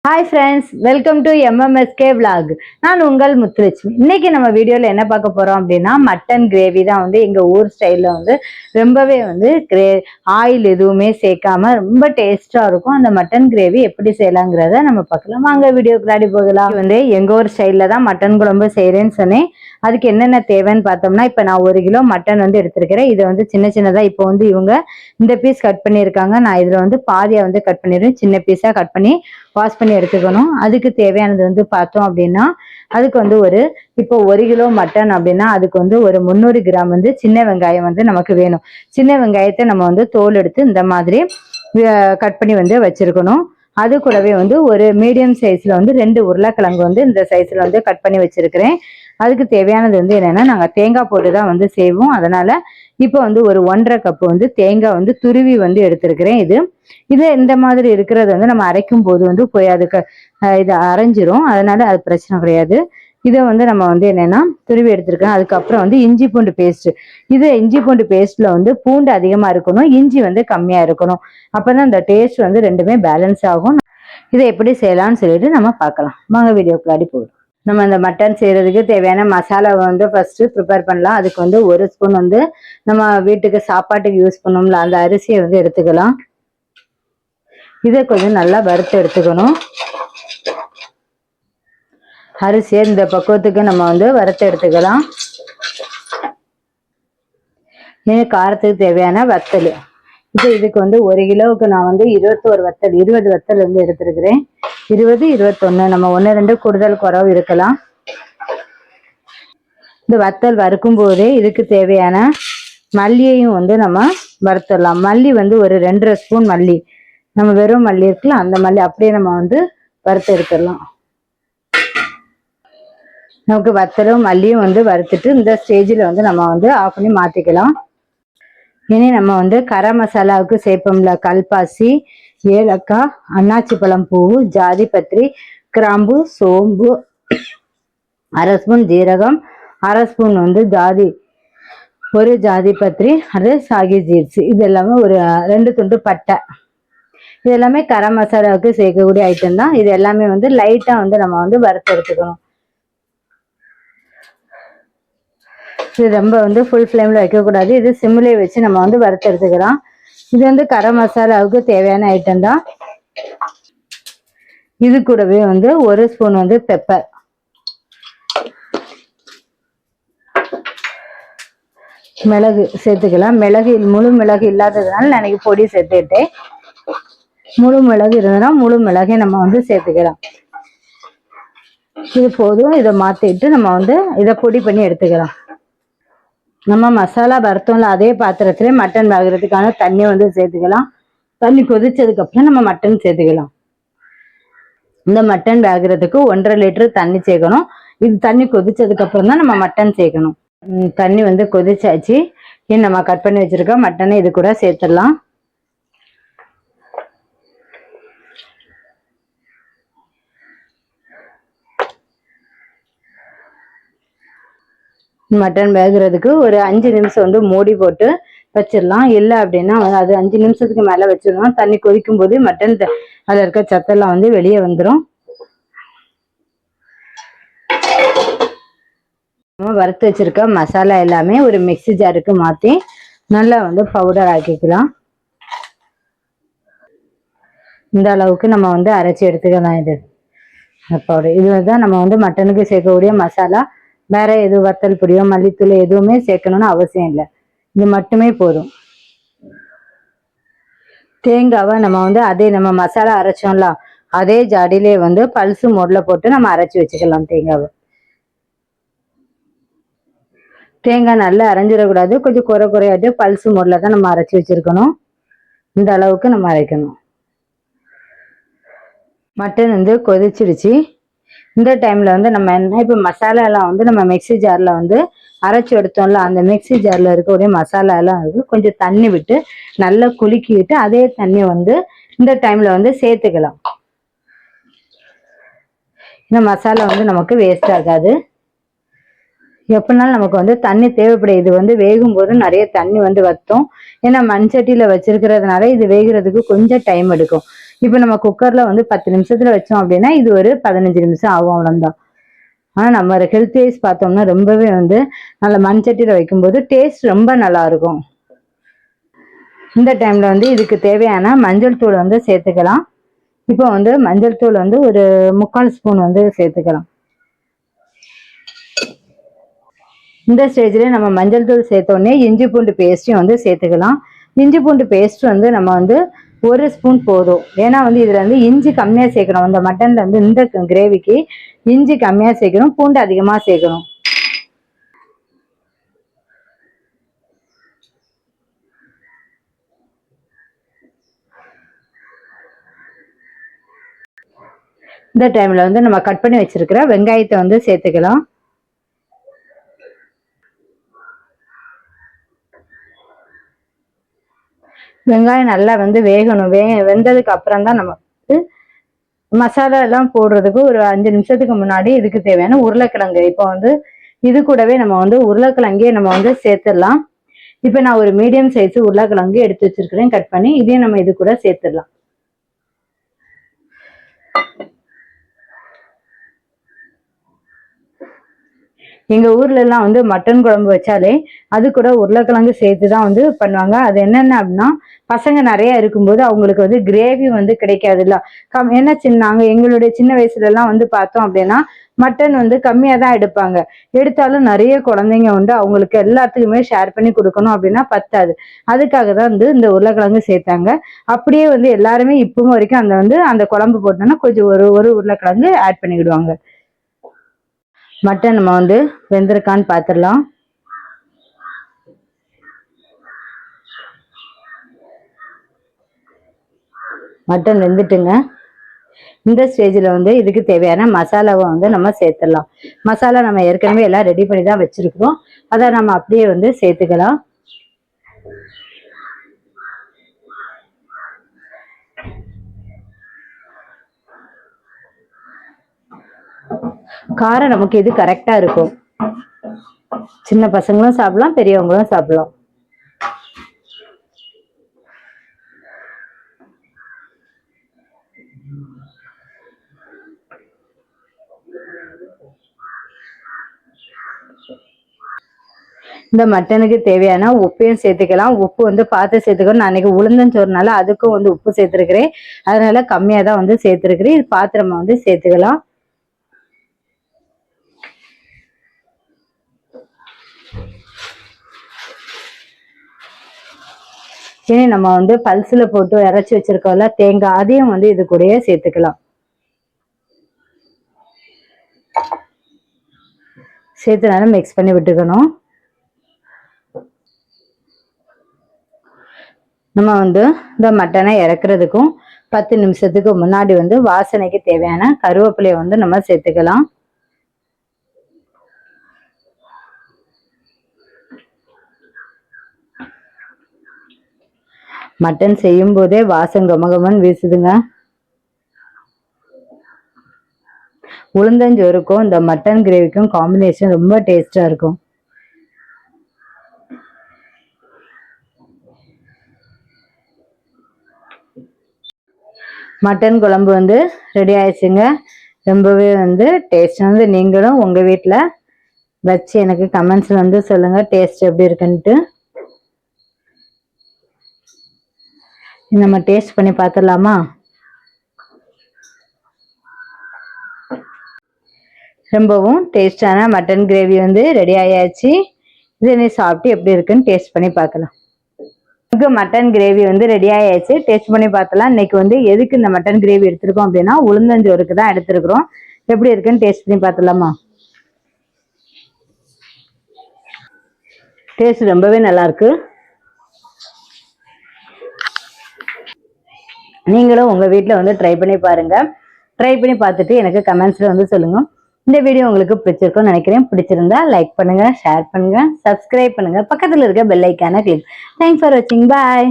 Hi friends, welcome to MMSK vlog. நான் உங்கள் முத்துலட்சுமி. இன்னைக்கு நம்ம வீடியோவில் என்ன பார்க்க போகிறோம் அப்படின்னா மட்டன் கிரேவி தான் எங்கள் ஊர் ஸ்டைலில் ரொம்பவே ஆயில் எதுவுமே சேர்க்காம ரொம்ப டேஸ்ட்டாக இருக்கும். அந்த மட்டன் கிரேவி எப்படி செய்யலாங்கிறத நம்ம பார்க்கலாம். வாங்க வீடியோக்குள்ளாடி போகலாம். எங்கள் ஊர் ஸ்டைலில் தான் மட்டன் குழம்பு செய்கிறேன்னு சொன்னேன். அதுக்கு என்னென்ன தேவைன்னு பார்த்தோம்னா, இப்போ நான் 1 கிலோ மட்டன் எடுத்திருக்கிறேன். இதை சின்ன சின்னதாக இப்போ இவங்க இந்த பீஸ் கட் பண்ணியிருக்காங்க. நான் இதில் பாதியாக கட் பண்ணிடுவேன். சின்ன பீஸாக கட் பண்ணி வாஷ் பண்ணி எடுத்துக்கணும். அதுக்கு தேவையானது பார்த்தோம் அப்படின்னா, அதுக்கு இப்போ 1 கிலோ மட்டன் அப்படின்னா அதுக்கு ஒரு 300 கிராம் சின்ன வெங்காயம் நமக்கு வேணும். சின்ன வெங்காயத்தை நம்ம தோல் எடுத்து இந்த மாதிரி கட் பண்ணி வச்சிருக்கணும். அது கூடவே ஒரு மீடியம் சைஸ்ல 2 உருளைக்கிழங்கு இந்த சைஸ்ல கட் பண்ணி வச்சிருக்கிறேன். அதுக்கு தேவையானது என்னன்னா, நாங்கள் தேங்காய் போட்டு தான் செய்வோம். அதனால இப்போ ஒரு 1.5 கப்பு தேங்காய் துருவி எடுத்திருக்கிறேன். இது இந்த மாதிரி இருக்கிறது நம்ம அரைக்கும் போது போய் அதுக்கு இது அரைஞ்சிரும். அதனால அது பிரச்சனை கிடையாது. இதை நம்ம என்னன்னா துருவி எடுத்திருக்கேன். அதுக்கப்புறம் இஞ்சி பூண்டு பேஸ்ட். இஞ்சி பூண்டு பேஸ்ட்ல பூண்டு அதிகமா இருக்கணும், இஞ்சி கம்மியா இருக்கணும். அப்பதான் இந்த டேஸ்ட் ரெண்டுமே பேலன்ஸ் ஆகும். இதை எப்படி செய்யலாம்னு சொல்லிட்டு நம்ம பார்க்கலாம். வாங்க வீடியோக்குள்ளாடி போதும். நம்ம இந்த மட்டன் செய்யறதுக்கு தேவையான மசாலா ஃபர்ஸ்ட் ப்ரிப்பேர் பண்ணலாம். அதுக்கு 1 ஸ்பூன் நம்ம வீட்டுக்கு சாப்பாட்டுக்கு யூஸ் பண்ணோம்ல அந்த அரிசியை எடுத்துக்கலாம். இதை கொஞ்சம் நல்லா வறுத்து எடுத்துக்கணும். அரிசியை இந்த பக்குவத்துக்கு நம்ம வறுத்து எடுத்துக்கலாம். காரத்துக்கு தேவையான வத்தல். இப்போ இதுக்கு 1 கிலோவுக்கு நான் 21 வத்தல் 20 வத்தல் எடுத்திருக்கிறேன். 20, 21 நம்ம 1, 2 கூடுதல் குறவு இருக்கலாம். இந்த வத்தல் வறுக்கும் போதே இதுக்கு தேவையான மல்லியையும் நம்ம வறுத்துடலாம். மல்லி ஒரு 2.5 ஸ்பூன் மல்லி. நம்ம வெறும் மல்லி இருக்குல்ல அந்த மல்லி அப்படியே நம்ம வறுத்து எடுத்துடலாம். நமக்கு வத்தலும் மல்லியும் வறுத்துட்டு இந்த ஸ்டேஜில் நம்ம ஆஃப் பண்ணி மாற்றிக்கலாம். இனி நம்ம கரம் மசாலாவுக்கு சேர்ப்போம்ல கல்பாசி, ஏலக்காய், அன்னாச்சி பழம் பூவு, ஜாதி பத்திரி, கிராம்பு, சோம்பு, 1/2 ஸ்பூன் ஜீரகம், 1/2 ஸ்பூன் ஜாதி, 1 ஜாதி பத்திரி, அது சாகி ஜீர்ஸ். இது எல்லாமே ஒரு 2 துண்டு பட்டை. இது எல்லாமே கரம் மசாலாவுக்கு சேர்க்கக்கூடிய ஐட்டம் தான். இது எல்லாமே லைட்டா நம்ம வறுத்து எடுத்துக்கணும். இது ரொம்ப ஃபுல் ஃப்ளேம்ல வைக்கக்கூடாது. இது சிம்மிலே வச்சு நம்ம வறுத்து எடுத்துக்கலாம். இது கரம் மசாலாவுக்கு தேவையான ஐட்டம் தான். இது கூடவே 1 ஸ்பூன் பெப்பர், மிளகு சேர்த்துக்கலாம். முழு மிளகு இல்லாததுனால நான் இன்னைக்கு பொடி சேர்த்துக்கிட்டேன். முழு மிளகு இருந்ததுன்னா முழு மிளகை நம்ம சேர்த்துக்கலாம். இது போதும். இதை மாத்திட்டு நம்ம இதை பொடி பண்ணி எடுத்துக்கலாம். நம்ம மசாலா வறுத்தோம்ல அதே பாத்திரத்துல மட்டன் வேகிறதுக்கான தண்ணி சேர்த்துக்கலாம். தண்ணி கொதிச்சதுக்கு அப்புறம் நம்ம மட்டன் சேர்த்துக்கலாம். இந்த மட்டன் வேகிறதுக்கு 1.5 லிட்டர் தண்ணி சேர்க்கணும். இது தண்ணி கொதிச்சதுக்கு அப்புறம் தான் நம்ம மட்டன் சேர்க்கணும். தண்ணி கொதிச்சாச்சு. நம்ம கட் பண்ணி வச்சிருக்க மட்டனை இது கூட சேர்த்துடலாம். மட்டன் வேகிறதுக்கு ஒரு 5 நிமிஷம் மூடி போட்டு வச்சிடலாம். இல்லை அப்படின்னா அது 5 நிமிஷத்துக்கு மேல வச்சிடலாம். தண்ணி கொதிக்கும் போது மட்டன் அதுல இருக்க சத்தெல்லாம் வெளியே வந்துடும். நம்ம வறுத்து வச்சிருக்க மசாலா எல்லாமே ஒரு மிக்ஸி ஜாருக்கு மாத்தி நல்லா பவுடர் ஆக்கிக்கலாம். இந்த அளவுக்கு நம்ம அரைச்சி எடுத்துக்கலாம். இது பவுடர். இதுதான் நம்ம மட்டனுக்கு சேர்க்கக்கூடிய மசாலா. வேற எதுவும் வத்தல் பொடியோ மல்லித்தூள் எதுவுமே சேர்க்கணும்னு அவசியம் இல்லை. இது மட்டுமே போதும். தேங்காவை நம்ம அதே நம்ம மசாலா அரைச்சோம்ல அதே ஜாடியிலே பல்சு மோட்ல போட்டு நம்ம அரைச்சி வச்சுக்கலாம். தேங்காய் நல்லா அரைஞ்சிடக்கூடாது. கொஞ்சம் குறையாட்டு பல்சு மோட்ல தான் நம்ம அரைச்சி வச்சிருக்கணும். இந்த அளவுக்கு நம்ம அரைக்கணும். மட்டன் கொதிச்சிடுச்சு. இந்த டைம்ல நம்ம என்ன இப்போ மசாலா எல்லாம் நம்ம மிக்ஸி ஜார்ல அரைச்சி எடுத்தோம்ல அந்த மிக்ஸி ஜார்ல இருக்கக்கூடிய மசாலா எல்லாம் கொஞ்சம் தண்ணி விட்டு நல்லா குலுக்கிட்டு அதே தண்ணி இந்த டைம்ல சேர்த்துக்கலாம். இந்த மசாலா நமக்கு வேஸ்ட் ஆகாது. எப்படினாலும் நமக்கு தண்ணி தேவைப்படுது. இது வேகும் போது நிறைய தண்ணி வத்தும். ஏன்னா மண்சட்டியில வச்சிருக்கிறதுனால இது வேகிறதுக்கு கொஞ்சம் டைம் எடுக்கும். இப்போ நம்ம குக்கர்ல வந்து 10 நிமிஷத்துல வச்சோம் அப்படின்னா இது ஒரு 15 நிமிஷம் ஆகும், அவ்வளவுதான். ஆனா நம்ம ஹெல்த் வைஸ் பார்த்தோம்னா ரொம்பவே வந்து நல்ல மண் சட்டியில வைக்கும்போது டேஸ்ட் ரொம்ப நல்லா இருக்கும். இந்த டைம்ல வந்து இதுக்கு தேவையான மஞ்சள் தூள் வந்து சேர்த்துக்கலாம். இப்போ வந்து மஞ்சள் தூள் வந்து ஒரு 3/4 ஸ்பூன் வந்து சேர்த்துக்கலாம். இந்த ஸ்டேஜ்ல நம்ம மஞ்சள் தூள் சேர்த்தோடனே இஞ்சி பூண்டு பேஸ்ட்டையும் வந்து சேர்த்துக்கலாம். இஞ்சி பூண்டு பேஸ்ட் வந்து நம்ம வந்து 1 ஸ்பூன் போதும். ஏன்னா வந்து இதுல வந்து இஞ்சி கம்மியா சேர்க்கணும். இந்த மட்டன்ல வந்து இந்த கிரேவிக்கு இஞ்சி கம்மியா சேர்க்கணும், பூண்டு அதிகமா சேர்க்கணும். இந்த டைம்ல வந்து நம்ம கட் பண்ணி வச்சிருக்கிற வெங்காயத்தை வந்து சேர்த்துக்கலாம். வெங்காயம் நல்லா வந்து வேகணும். வெந்ததுக்கு அப்புறம் தான் நம்ம மசாலா எல்லாம் போடுறதுக்கு ஒரு 5 நிமிஷத்துக்கு முன்னாடி இதுக்கு தேவையான உருளைக்கிழங்கு இப்போ வந்து இது கூடவே நம்ம வந்து உருளைக்கிழங்கே நம்ம வந்து சேர்த்துடலாம். இப்போ நான் ஒரு மீடியம் சைஸ் உருளைக்கிழங்கு எடுத்து வச்சிருக்கிறேன் கட் பண்ணி, இதையும் நம்ம இது கூட சேர்த்துடலாம். எங்க ஊர்ல எல்லாம் வந்து மட்டன் குழம்பு வச்சாலே அது கூட உருளைக்கிழங்கு சேர்த்துதான் வந்து பண்ணுவாங்க. அது என்னென்ன அப்படின்னா பசங்க நிறைய இருக்கும்போது அவங்களுக்கு வந்து கிரேவி வந்து கிடைக்காது இல்ல. என்ன நாங்க எங்களுடைய சின்ன வயசுல எல்லாம் வந்து பார்த்தோம் அப்படின்னா மட்டன் வந்து கம்மியா தான் எடுப்பாங்க. எடுத்தாலும் நிறைய குழந்தைங்க உண்டு, அவங்களுக்கு எல்லாத்துக்குமே ஷேர் பண்ணி கொடுக்கணும் அப்படின்னா பத்தாது. அதுக்காக தான் வந்து இந்த உருளைக்கிழங்கு சேர்த்தாங்க. அப்படியே வந்து எல்லாருமே இப்பவும் வரைக்கும் அந்த வந்து அந்த குழம்பு போட்டோம்னா கொஞ்சம் ஒரு ஒரு உருளைக்கிழங்கு ஆட் பண்ணிவிடுவாங்க. மட்டன் நம்ம வந்து வெந்திருக்கான்னு பார்த்துடலாம். மட்டன் வெந்துட்டுங்க. இந்த ஸ்டேஜில் வந்து இதுக்கு தேவையான மசாலாவை வந்து நம்ம சேர்த்துடலாம். மசாலா நம்ம ஏற்கனவே எல்லாம் ரெடி பண்ணி தான் வச்சிருக்கிறோம், அதை நம்ம அப்படியே வந்து சேர்த்துக்கலாம். காரம் நமக்கு இது கரெக்டா இருக்கும். சின்ன பசங்களும் சாப்பிடலாம், பெரியவங்களும் சாப்பிடலாம். இந்த மட்டனுக்கு தேவையான உப்பையும் சேர்த்துக்கலாம். உப்பு வந்து பார்த்து சேர்த்துக்கணும். நான் அன்னைக்கு உளுந்தஞ்சோறுனால அதுக்கும் வந்து உப்பு சேர்த்துருக்கிறேன், அதனால கம்மியா தான் வந்து சேர்த்துருக்கிறேன். இது பார்த்து நம்ம வந்து சேர்த்துக்கலாம். இனி நம்ம வந்து பல்ஸ்ல போட்டு இறைச்சி வச்சிருக்கோம்ல தேங்காய், அதையும் வந்து இது கூடயே சேர்த்துக்கலாம். சேர்த்து நல்லா மிக்ஸ் பண்ணி விட்டுக்கணும். நம்ம வந்து இந்த மட்டனை இறக்குறதுக்கும் 10 நிமிஷத்துக்கு முன்னாடி வந்து வாசனைக்கு தேவையான கருவேப்பிலையை வந்து நம்ம சேர்த்துக்கலாம். மட்டன் செய்யும் போதே வாசம் கமகமன் வீசுதுங்க. உளுந்தஞ்சோறுக்கும் இந்த மட்டன் கிரேவிக்கும் காம்பினேஷன் ரொம்ப டேஸ்டா இருக்கும். மட்டன் குழம்பு வந்து ரெடி ஆயிடுச்சுங்க. ரொம்பவே வந்து டேஸ்ட் வந்து நீங்களும் உங்க வீட்டுல வச்சு எனக்கு கமெண்ட்ஸ்ல வந்து சொல்லுங்க டேஸ்ட் எப்படி இருக்குன்ட்டு. நம்ம டேஸ்ட் பண்ணி பார்த்துடலாமா? ரொம்பவும் டேஸ்டான மட்டன் கிரேவி வந்து ரெடி ஆயாச்சு. இதை நீ சாப்பிட்டு எப்படி இருக்குன்னு டேஸ்ட் பண்ணி பார்க்கலாம். மட்டன் கிரேவி வந்து ரெடி ஆயாச்சு, டேஸ்ட் பண்ணி பார்த்தலாம். இன்னைக்கு வந்து எதுக்கு இந்த மட்டன் கிரேவி எடுத்திருக்கோம் அப்படின்னா உளுந்தஞ்சோறுக்கு தான் எடுத்திருக்கிறோம். எப்படி இருக்குன்னு டேஸ்ட் பண்ணி பார்த்துடலாமா? டேஸ்ட் ரொம்பவே நல்லா இருக்கு. நீங்களும் உங்க வீட்டுல வந்து ட்ரை பண்ணி பாருங்க. ட்ரை பண்ணி பார்த்துட்டு எனக்கு கமெண்ட்ஸ்ல வந்து சொல்லுங்க. இந்த வீடியோ உங்களுக்கு பிடிச்சிருக்கும்னு நினைக்கிறேன். பிடிச்சிருந்தா லைக் பண்ணுங்க, ஷேர் பண்ணுங்க, சப்ஸ்கிரைப் பண்ணுங்க, பக்கத்துல இருக்க பெல் ஐக்கானை கிளிக். தேங்க்ஸ் ஃபார் வாட்சிங். பாய்.